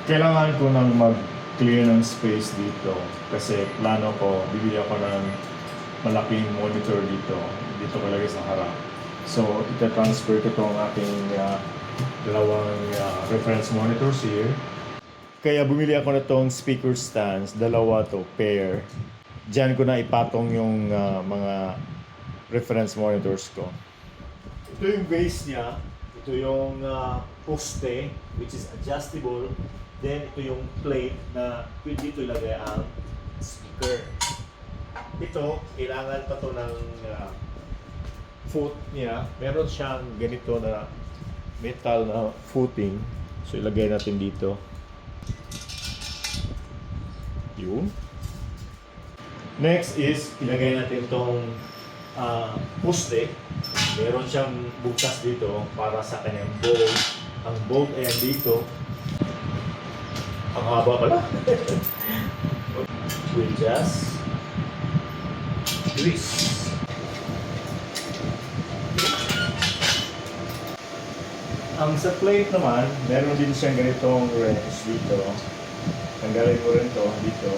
kailangan ko nang mag-clear ng space dito kasi plano ko, bibili ako ng malaking monitor dito. Dito ko lagay sa harap. So, ita-transfer ko itong aking dalawang reference monitors here. Kaya bumili ako na itong speaker stands, dalawa to, pair. Diyan ko na ipatong yung mga reference monitors ko. Ito yung base niya. Ito yung poste, which is adjustable. Then, ito yung plate na pwede ito ilagay ang speaker. Ito, kailangan pa ito ng foot niya. Meron siyang ganito na metal na footing. So, ilagay natin dito. Yun. Next is, ilagay natin itong poste. Meron siyang butas dito para sa kanyang bolt. Ang bolt ay dito. Ang haba pala. We'll just grease. Ang sa plate naman, meron din siyang ganitong wrench dito. Tanggalin mo rin to dito.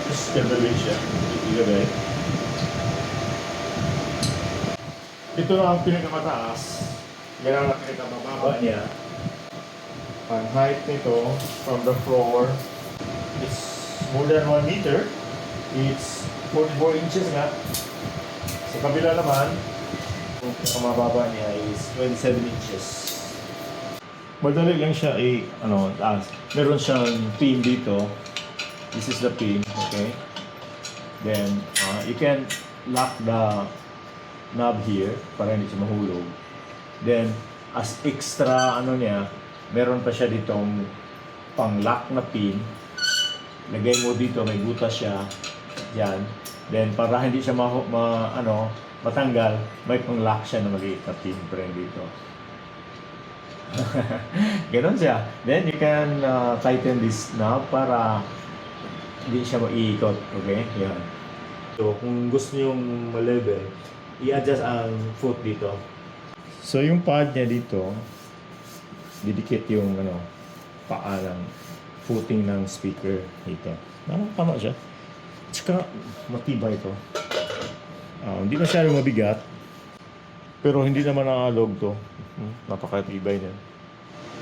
Tapos kandalin siya. Ilagay. Ito na ang pinakamataas. Yan ang pinakamababa niya. Ang height nito from the floor is more than 1 meter. It's 44 inches nga. Sa kabila naman, ang pinakamababa niya is 27 inches. Madali lang siya meron siyang pin dito. This is the pin, okay? Then, you can lock the knob here para hindi siya mahulog. Then, as extra meron pa siya ditong pang-lock na pin. Lagay mo dito, may butas siya. Yan. Then, para hindi siya matanggal, may pang-lock siya na maliit na pin pa rin dito. Ganon siya. Then, you can tighten this knob para hindi siya maiikot. Okay? Yan. So, kung gusto niyong ma-level, i-adjust ang foot dito. So, yung pad niya dito, didikit yung paa ng footing ng speaker dito. Tama siya. Tsaka matibay ito. Hindi masyadong mabigat. Pero hindi naman naalog to. Napakatibay niya.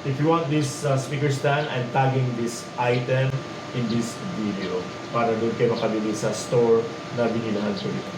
If you want this speaker stand, I'm tagging this item in this video para doon kayo makabili sa store na binilahan ko dito.